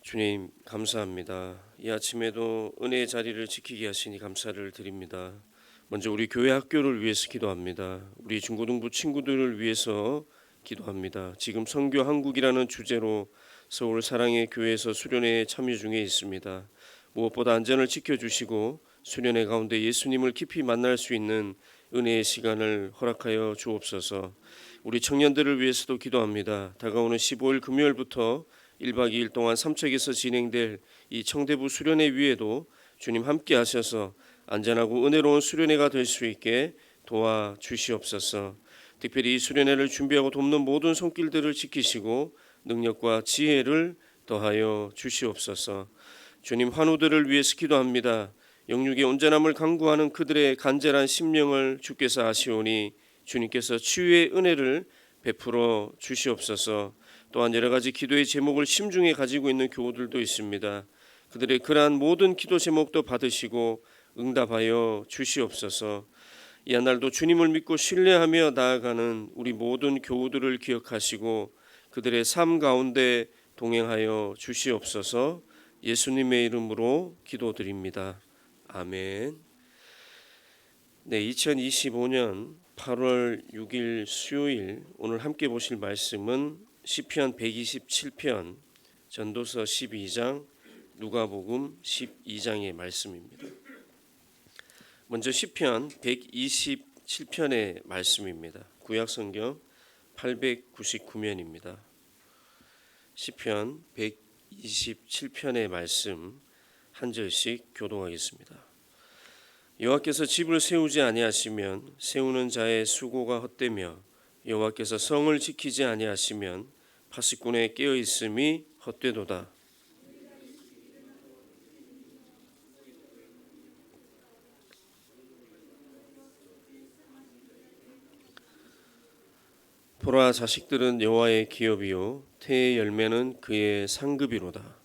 주님 감사합니다. 이 아침에도 은혜의 자리를 지키게 하시니 감사를 드립니다. 먼저 우리 교회 학교를 위해서 기도합니다. 우리 중고등부 친구들을 위해서 기도합니다. 지금 선교 한국이라는 주제로 서울 사랑의 교회에서 수련회에 참여 중에 있습니다. 무엇보다 안전을 지켜주시고 수련회 가운데 예수님을 깊이 만날 수 있는 은혜의 시간을 허락하여 주옵소서. 우리 청년들을 위해서도 기도합니다. 다가오는 15일 금요일부터 1박 2일 동안 삼척에서 진행될 이 청대부 수련회 위에도 주님 함께 하셔서 안전하고 은혜로운 수련회가 될 수 있게 도와주시옵소서. 특별히 이 수련회를 준비하고 돕는 모든 손길들을 지키시고 능력과 지혜를 더하여 주시옵소서. 주님 환우들을 위해서 기도합니다. 영육의 온전함을 강구하는 그들의 간절한 심령을 주께서 아시오니 주님께서 치유의 은혜를 베풀어 주시옵소서. 또한 여러 가지 기도의 제목을 심중에 가지고 있는 교우들도 있습니다. 그들의 그러한 모든 기도 제목도 받으시고 응답하여 주시옵소서. 이 한 날도 주님을 믿고 신뢰하며 나아가는 우리 모든 교우들을 기억하시고 그들의 삶 가운데 동행하여 주시옵소서. 예수님의 이름으로 기도드립니다. 아멘. 네, 2025년 8월 6일 수요일 오늘 함께 보실 말씀은 시편 127편, 전도서 12장, 누가복음 12장의 말씀입니다. 먼저 시편 127편의 말씀입니다. 구약성경 899면입니다. 시편 127편의 말씀 한 절씩 교독하겠습니다. 여호와께서 집을 세우지 아니하시면 세우는 자의 수고가 헛되며 여호와께서 성을 지키지 아니하시면 파수꾼의 깨어 있음이 헛되도다. 보라, 자식들은 여호와의 기업이요 태의 열매는 그의 상급이로다.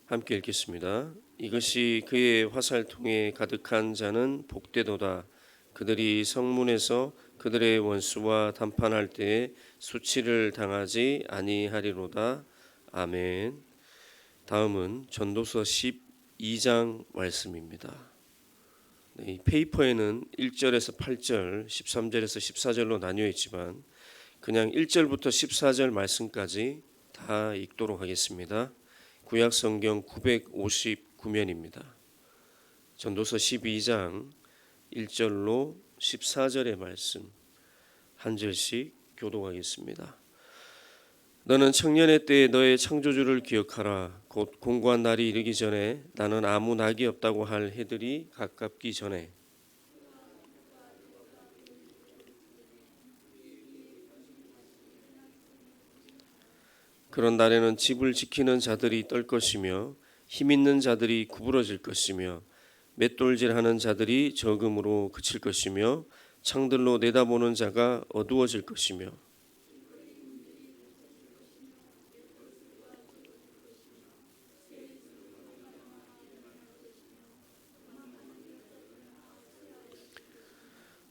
함께 읽겠습니다. 이것이 그의 화살통에 가득한 자는 복되도다. 그들이 성문에서 그들의 원수와 담판할 때에 수치를 당하지 아니하리로다. 아멘. 다음은 전도서 12장 말씀입니다. 이 페이퍼에는 1절에서 8절, 13절에서 14절로 나뉘어 있지만 그냥 1절부터 14절 말씀까지 다 읽도록 하겠습니다. 구약성경 959면입니다. 전도서 12장 1절로 14절의 말씀 한 절씩 교독하겠습니다. 너는 청년의 때에 너의 창조주를 기억하라. 곧 공고한 날이 이르기 전에 나는 아무 낙이 없다고 할 해들이 가깝기 전에 그런 날에는 집을 지키는 자들이 떨 것이며 힘 있는 자들이 구부러질 것이며 맷돌질하는 자들이 적음으로 그칠 것이며 창들로 내다보는 자가 어두워질 것이며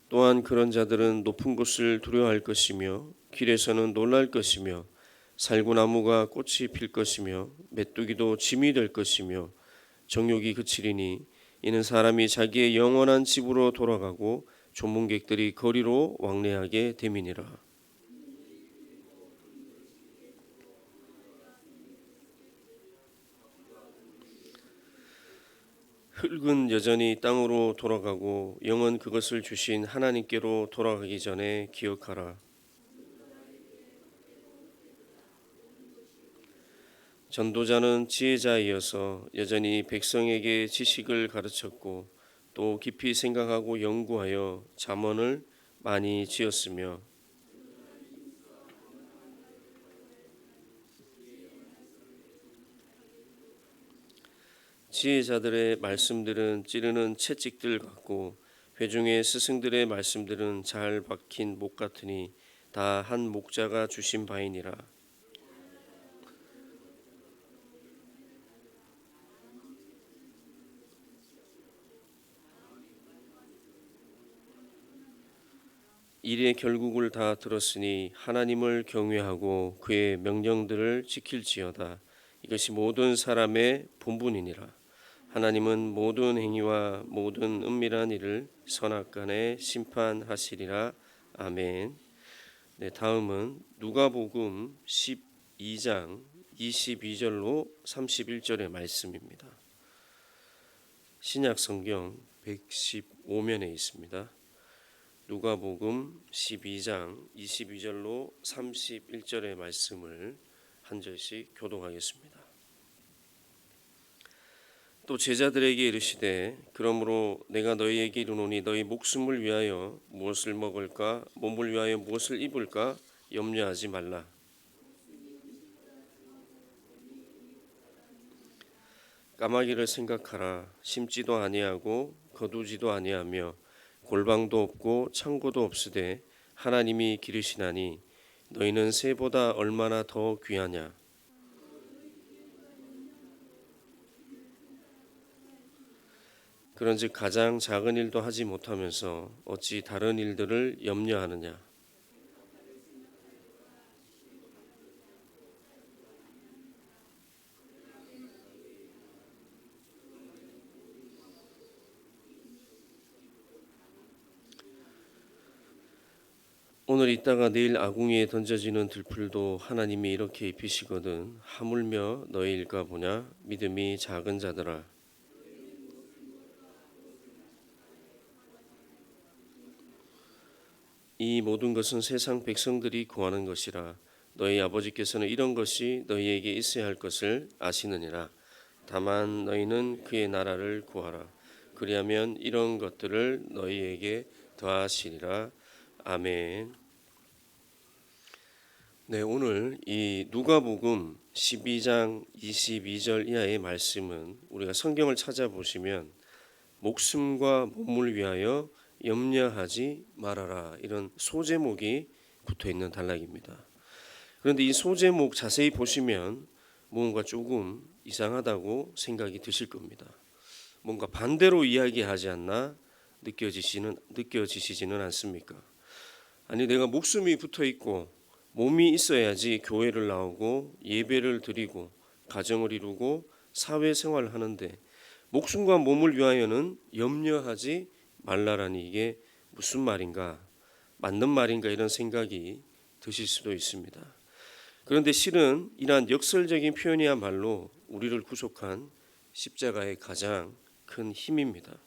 또한 그런 자들은 높은 곳을 두려워할 것이며 길에서는 놀랄 것이며 살구나무가 꽃이 필 것이며 메뚜기도 짐이 될 것이며 정욕이 그치리니 이는 사람이 자기의 영원한 집으로 돌아가고 조문객들이 거리로 왕래하게 됨이니라. 흙은 여전히 땅으로 돌아가고 영은 그것을 주신 하나님께로 돌아가기 전에 기억하라. 전도자는 지혜자이어서 여전히 백성에게 지식을 가르쳤고 또 깊이 생각하고 연구하여 잠언을 많이 지었으며 지혜자들의 말씀들은 찌르는 채찍들 같고 회중의 스승들의 말씀들은 잘 박힌 목 같으니 다 한 목자가 주신 바이니라. 일의 결국을 다 들었으니 하나님을 경외하고 그의 명령들을 지킬지어다. 이것이 모든 사람의 본분이니라. 하나님은 모든 행위와 모든 은밀한 일을 선악간에 심판하시리라. 아멘. 네, 다음은 누가복음 12장 22절로 31절의 말씀입니다. 신약 성경 115면에 있습니다. 누가복음 12장 22절로 31절의 말씀을 한 절씩 교독하겠습니다. 또 제자들에게 이르시되 그러므로 내가 너희에게 이르노니 너희 목숨을 위하여 무엇을 먹을까 몸을 위하여 무엇을 입을까 염려하지 말라. 까마귀를 생각하라. 심지도 아니하고 거두지도 아니하며 골방도 없고 창고도 없으되 하나님이 기르시나니 너희는 새보다 얼마나 더 귀하냐. 그런즉 가장 작은 일도 하지 못하면서 어찌 다른 일들을 염려하느냐. 오늘 있다가 내일 아궁이에 던져지는 들풀도 하나님이 이렇게 입히시거든 하물며 너희일까 보냐. 믿음이 작은 자들아. 이 모든 것은 세상 백성들이 구하는 것이라. 너희 아버지께서는 이런 것이 너희에게 있어야 할 것을 아시느니라. 다만 너희는 그의 나라를 구하라. 그리하면 이런 것들을 너희에게 더하시리라. 아멘. 네, 오늘 이 누가복음 12장 22절 이하의 말씀은 우리가 성경을 찾아보시면 목숨과 몸을 위하여 염려하지 말아라 이런 소제목이 붙어 있는 단락입니다. 그런데 이 소제목 자세히 보시면 뭔가 조금 이상하다고 생각이 드실 겁니다. 뭔가 반대로 이야기하지 않나 느껴지시지는 않습니까? 아니, 내가 목숨이 붙어 있고 몸이 있어야지 교회를 나오고 예배를 드리고 가정을 이루고 사회생활을 하는데 목숨과 몸을 위하여는 염려하지 말라라니 이게 무슨 말인가, 맞는 말인가 이런 생각이 드실 수도 있습니다. 그런데 실은 이러한 역설적인 표현이야말로 우리를 구속한 십자가의 가장 큰 힘입니다.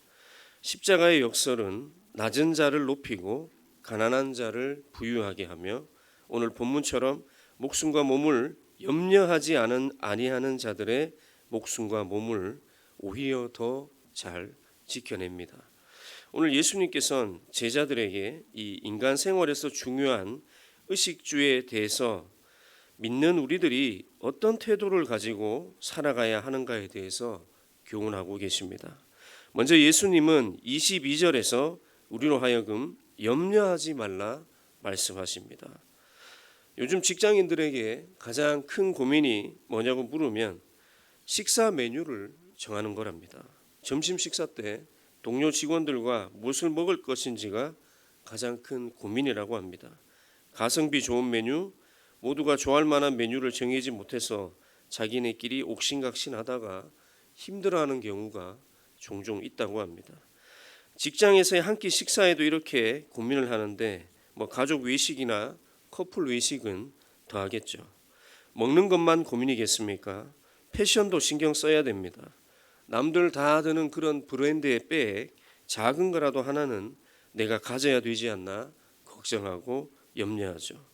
십자가의 역설은 낮은 자를 높이고 가난한 자를 부유하게 하며 오늘 본문처럼 목숨과 몸을 염려하지 아니하는 자들의 목숨과 몸을 오히려 더 잘 지켜냅니다. 오늘 예수님께서는 제자들에게 이 인간 생활에서 중요한 의식주에 대해서 믿는 우리들이 어떤 태도를 가지고 살아가야 하는가에 대해서 교훈하고 계십니다. 먼저 예수님은 22절에서 우리로 하여금 염려하지 말라 말씀하십니다. 요즘 직장인들에게 가장 큰 고민이 뭐냐고 물으면 식사 메뉴를 정하는 거랍니다. 점심 식사 때 동료 직원들과 무엇을 먹을 것인지가 가장 큰 고민이라고 합니다. 가성비 좋은 메뉴, 모두가 좋아할 만한 메뉴를 정하지 못해서 자기네끼리 옥신각신하다가 힘들어하는 경우가 종종 있다고 합니다. 직장에서의 한 끼 식사에도 이렇게 고민을 하는데 가족 외식이나 커플 외식은 더하겠죠. 먹는 것만 고민이겠습니까? 패션도 신경 써야 됩니다. 남들 다 드는 그런 브랜드의 백, 작은 거라도 하나는 내가 가져야 되지 않나 걱정하고 염려하죠.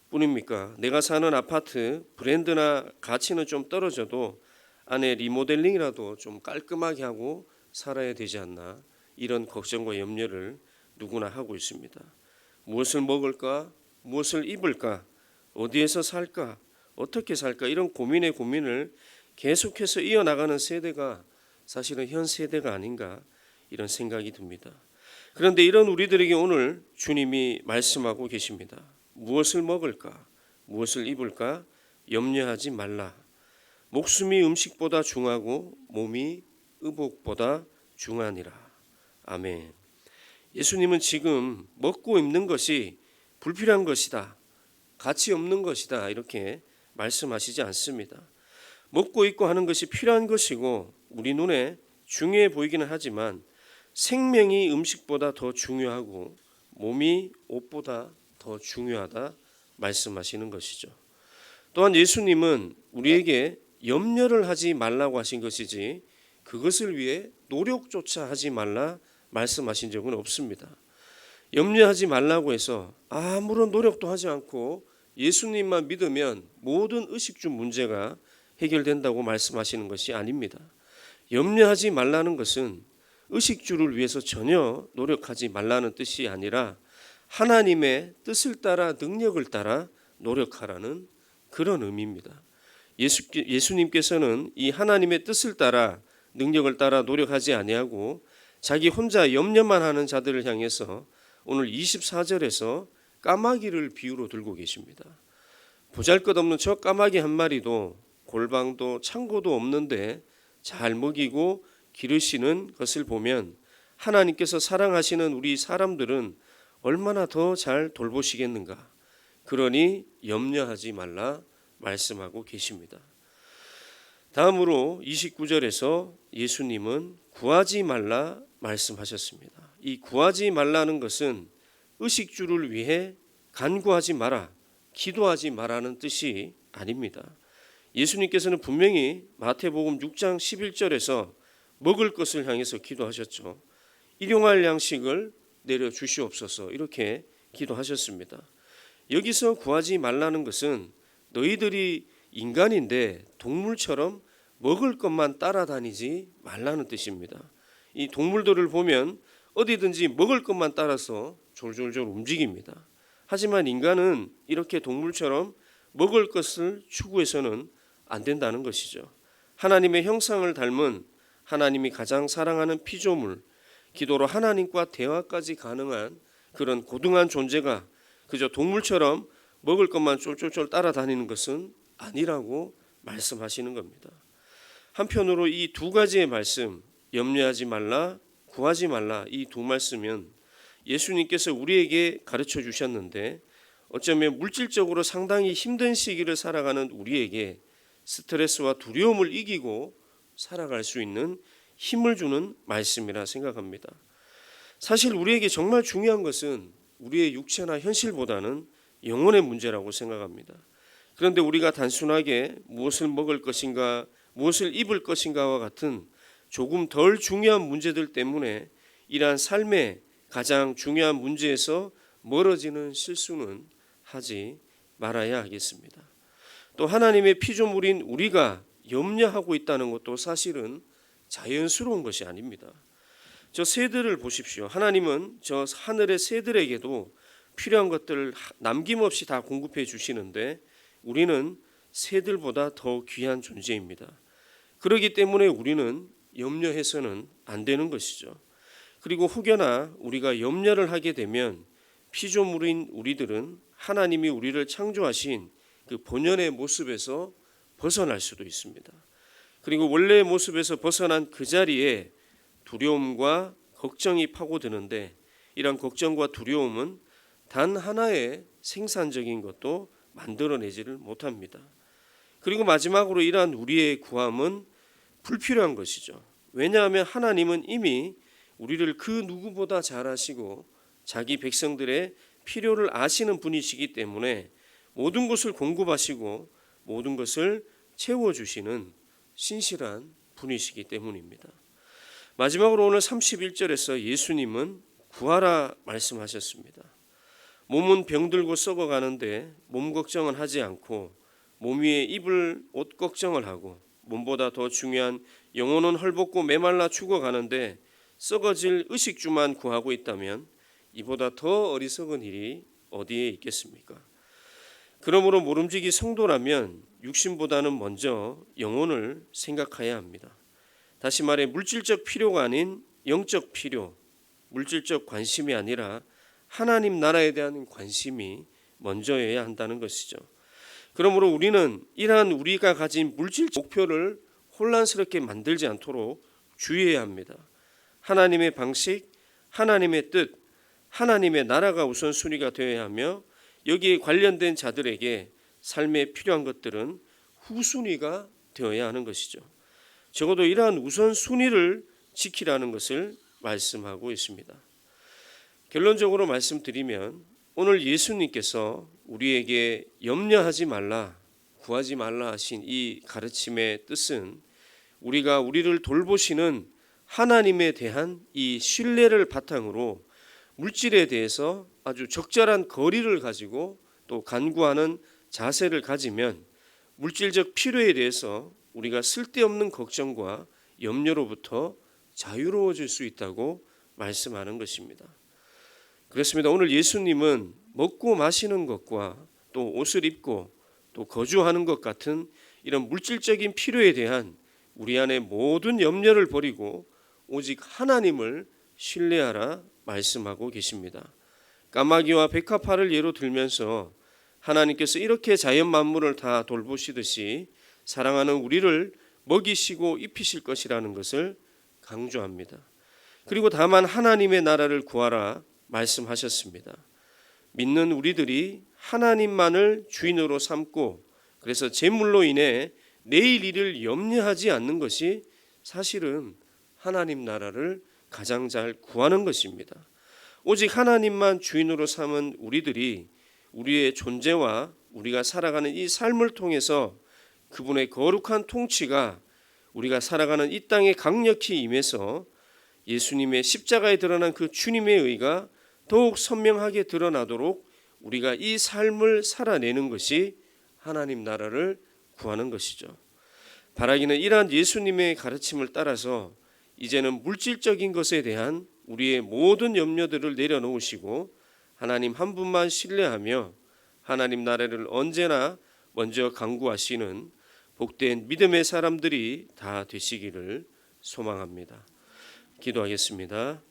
뿐입니까? 내가 사는 아파트 브랜드나 가치는 좀 떨어져도 안에 리모델링이라도 좀 깔끔하게 하고 살아야 되지 않나 이런 걱정과 염려를 누구나 하고 있습니다. 무엇을 먹을까? 무엇을 입을까? 어디에서 살까? 어떻게 살까? 이런 고민의 고민을 계속해서 이어나가는 세대가 사실은 현 세대가 아닌가 이런 생각이 듭니다. 그런데 이런 우리들에게 오늘 주님이 말씀하고 계십니다. 무엇을 먹을까? 무엇을 입을까? 염려하지 말라. 목숨이 음식보다 중하고 몸이 의복보다 중하니라. 아멘. 예수님은 지금 먹고 입는 것이 불필요한 것이다, 가치 없는 것이다 이렇게 말씀하시지 않습니다. 먹고 입고 하는 것이 필요한 것이고 우리 눈에 중요해 보이기는 하지만 생명이 음식보다 더 중요하고 몸이 옷보다 더 중요하다 말씀하시는 것이죠. 또한 예수님은 우리에게 염려를 하지 말라고 하신 것이지 그것을 위해 노력조차 하지 말라 말씀하신 적은 없습니다. 염려하지 말라고 해서 아무런 노력도 하지 않고 예수님만 믿으면 모든 의식주 문제가 해결된다고 말씀하시는 것이 아닙니다. 염려하지 말라는 것은 의식주를 위해서 전혀 노력하지 말라는 뜻이 아니라 하나님의 뜻을 따라 능력을 따라 노력하라는 그런 의미입니다. 예수님께서는 이 하나님의 뜻을 따라 능력을 따라 노력하지 아니하고 자기 혼자 염려만 하는 자들을 향해서 오늘 24절에서 까마귀를 비유로 들고 계십니다. 보잘것없는 저 까마귀 한 마리도 골방도 창고도 없는데 잘 먹이고 기르시는 것을 보면 하나님께서 사랑하시는 우리 사람들은 얼마나 더 잘 돌보시겠는가. 그러니 염려하지 말라 말씀하고 계십니다. 다음으로 29절에서 예수님은 구하지 말라 말씀하셨습니다. 이 구하지 말라는 것은 의식주를 위해 간구하지 마라, 기도하지 마라는 뜻이 아닙니다. 예수님께서는 분명히 마태복음 6장 11절에서 먹을 것을 향해서 기도하셨죠. 일용할 양식을 내려 주시옵소서 이렇게 기도하셨습니다. 여기서 구하지 말라는 것은 너희들이 인간인데 동물처럼 먹을 것만 따라다니지 말라는 뜻입니다. 이 동물들을 보면 어디든지 먹을 것만 따라서 졸졸졸 움직입니다. 하지만 인간은 이렇게 동물처럼 먹을 것을 추구해서는 안 된다는 것이죠. 하나님의 형상을 닮은 하나님이 가장 사랑하는 피조물, 기도로 하나님과 대화까지 가능한 그런 고등한 존재가 그저 동물처럼 먹을 것만 쫄쫄쫄 따라다니는 것은 아니라고 말씀하시는 겁니다. 한편으로 이 두 가지의 말씀, 염려하지 말라, 구하지 말라 이 두 말씀은 예수님께서 우리에게 가르쳐 주셨는데 어쩌면 물질적으로 상당히 힘든 시기를 살아가는 우리에게 스트레스와 두려움을 이기고 살아갈 수 있는 힘을 주는 말씀이라 생각합니다. 사실 우리에게 정말 중요한 것은 우리의 육체나 현실보다는 영혼의 문제라고 생각합니다. 그런데 우리가 단순하게 무엇을 먹을 것인가, 무엇을 입을 것인가와 같은 조금 덜 중요한 문제들 때문에 이러한 삶의 가장 중요한 문제에서 멀어지는 실수는 하지 말아야 하겠습니다. 또 하나님의 피조물인 우리가 염려하고 있다는 것도 사실은 자연스러운 것이 아닙니다. 저 새들을 보십시오. 하나님은 저 하늘의 새들에게도 필요한 것들을 남김없이 다 공급해 주시는데 우리는 새들보다 더 귀한 존재입니다. 그렇기 때문에 우리는 염려해서는 안 되는 것이죠. 그리고 혹여나 우리가 염려를 하게 되면 피조물인 우리들은 하나님이 우리를 창조하신 그 본연의 모습에서 벗어날 수도 있습니다. 그리고 원래의 모습에서 벗어난 그 자리에 두려움과 걱정이 파고드는데 이런 걱정과 두려움은 단 하나의 생산적인 것도 만들어내지를 못합니다. 그리고 마지막으로 이러한 우리의 구함은 불필요한 것이죠. 왜냐하면 하나님은 이미 우리를 그 누구보다 잘 아시고 자기 백성들의 필요를 아시는 분이시기 때문에 모든 것을 공급하시고 모든 것을 채워주시는 신실한 분이시기 때문입니다. 마지막으로 오늘 31절에서 예수님은 구하라 말씀하셨습니다. 몸은 병들고 썩어가는데 몸 걱정은 하지 않고 몸 위에 입을 옷 걱정을 하고 몸보다 더 중요한 영혼은 헐벗고 메말라 죽어가는데 썩어질 의식주만 구하고 있다면 이보다 더 어리석은 일이 어디에 있겠습니까? 그러므로 모름지기 성도라면 육신보다는 먼저 영혼을 생각해야 합니다. 다시 말해 물질적 필요가 아닌 영적 필요, 물질적 관심이 아니라 하나님 나라에 대한 관심이 먼저여야 한다는 것이죠. 그러므로 우리는 이러한 우리가 가진 물질적 목표를 혼란스럽게 만들지 않도록 주의해야 합니다. 하나님의 방식, 하나님의 뜻, 하나님의 나라가 우선순위가 되어야 하며 여기에 관련된 자들에게 삶에 필요한 것들은 후순위가 되어야 하는 것이죠. 적어도 이러한 우선순위를 지키라는 것을 말씀하고 있습니다. 결론적으로 말씀드리면 오늘 예수님께서 우리에게 염려하지 말라, 구하지 말라 하신 이 가르침의 뜻은 우리가 우리를 돌보시는 하나님에 대한 이 신뢰를 바탕으로 물질에 대해서 아주 적절한 거리를 가지고 또 간구하는 자세를 가지면 물질적 필요에 대해서 우리가 쓸데없는 걱정과 염려로부터 자유로워질 수 있다고 말씀하는 것입니다. 그렇습니다. 오늘 예수님은 먹고 마시는 것과 또 옷을 입고 또 거주하는 것 같은 이런 물질적인 필요에 대한 우리 안의 모든 염려를 버리고 오직 하나님을 신뢰하라 말씀하고 계십니다. 까마귀와 백합화를 예로 들면서 하나님께서 이렇게 자연 만물을 다 돌보시듯이 사랑하는 우리를 먹이시고 입히실 것이라는 것을 강조합니다. 그리고 다만 하나님의 나라를 구하라 말씀하셨습니다. 믿는 우리들이 하나님만을 주인으로 삼고 그래서 재물로 인해 내일 일을 염려하지 않는 것이 사실은 하나님 나라를 가장 잘 구하는 것입니다. 오직 하나님만 주인으로 삼은 우리들이 우리의 존재와 우리가 살아가는 이 삶을 통해서 그분의 거룩한 통치가 우리가 살아가는 이 땅에 강력히 임해서 예수님의 십자가에 드러난 그 주님의 의가 더욱 선명하게 드러나도록 우리가 이 삶을 살아내는 것이 하나님 나라를 구하는 것이죠. 바라기는 이러한 예수님의 가르침을 따라서 이제는 물질적인 것에 대한 우리의 모든 염려들을 내려놓으시고 하나님 한 분만 신뢰하며 하나님 나라를 언제나 먼저 강구하시는 복된 믿음의 사람들이 다 되시기를 소망합니다. 기도하겠습니다.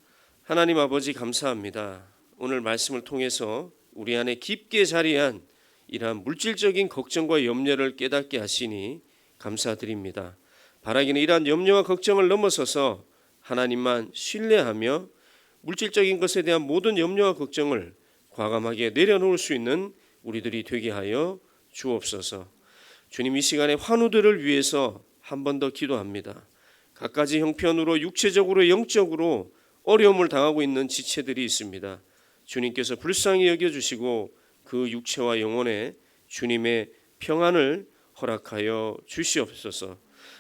하나님 아버지 감사합니다. 오늘 말씀을 통해서 우리 안에 깊게 자리한 이러한 물질적인 걱정과 염려를 깨닫게 하시니 감사드립니다. 바라기는 이러한 염려와 걱정을 넘어서서 하나님만 신뢰하며 물질적인 것에 대한 모든 염려와 걱정을 과감하게 내려놓을 수 있는 우리들이 되게 하여 주옵소서. 주님, 이 시간에 환우들을 위해서 한 번 더 기도합니다. 갖가지 형편으로 육체적으로 영적으로 어려움을 당하고 있는 지체들이 있습니다. 주님께서 불쌍히 여겨주시고 그 육체와 영혼에 주님의 평안을 허락하여 주시옵소서.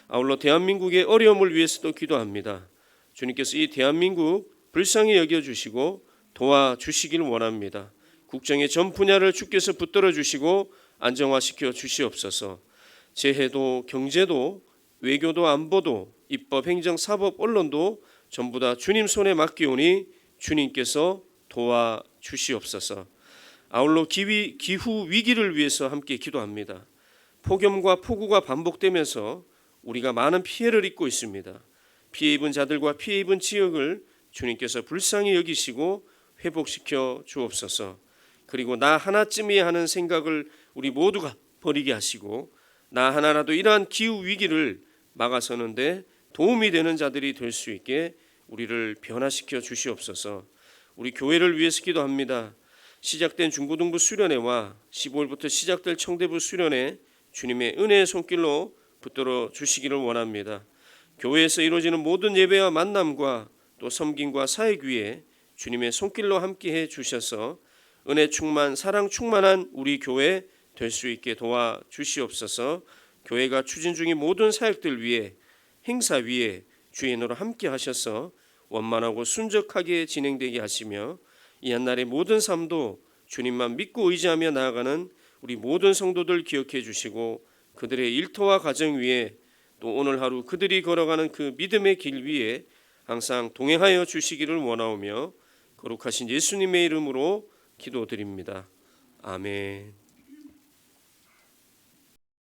아울러 대한민국의 어려움을 위해서도 기도합니다. 주님께서 이 대한민국 불쌍히 여겨주시고 도와주시길 원합니다. 국정의 전 분야를 주께서 붙들어 주시고 안정화시켜 주시옵소서. 재해도 경제도 외교도 안보도 입법 행정 사법 언론도 전부 다 주님 손에 맡기오니 주님께서 도와주시옵소서. 아울러 기후 위기를 위해서 함께 기도합니다. 폭염과 폭우가 반복되면서 우리가 많은 피해를 입고 있습니다. 피해 입은 자들과 피해 입은 지역을 주님께서 불쌍히 여기시고 회복시켜 주옵소서. 그리고 나 하나쯤이야 하는 생각을 우리 모두가 버리게 하시고 나 하나라도 이러한 기후 위기를 막아서는데 도움이 되는 자들이 될 수 있게 우리를 변화시켜 주시옵소서. 우리 교회를 위해서 기도합니다. 시작된 중고등부 수련회와 15일부터 시작될 청대부 수련회 주님의 은혜의 손길로 붙들어 주시기를 원합니다. 교회에서 이루어지는 모든 예배와 만남과 또 섬김과 사역 위에 주님의 손길로 함께해 주셔서 은혜 충만 사랑 충만한 우리 교회 될 수 있게 도와주시옵소서. 교회가 추진 중인 모든 사역들 위에 행사 위에 주인으로 함께 하셔서 원만하고 순적하게 진행되게 하시며 이 한날의 모든 삶도 주님만 믿고 의지하며 나아가는 우리 모든 성도들 기억해 주시고 그들의 일터와 가정 위에 또 오늘 하루 그들이 걸어가는 그 믿음의 길 위에 항상 동행하여 주시기를 원하오며 거룩하신 예수님의 이름으로 기도드립니다. 아멘.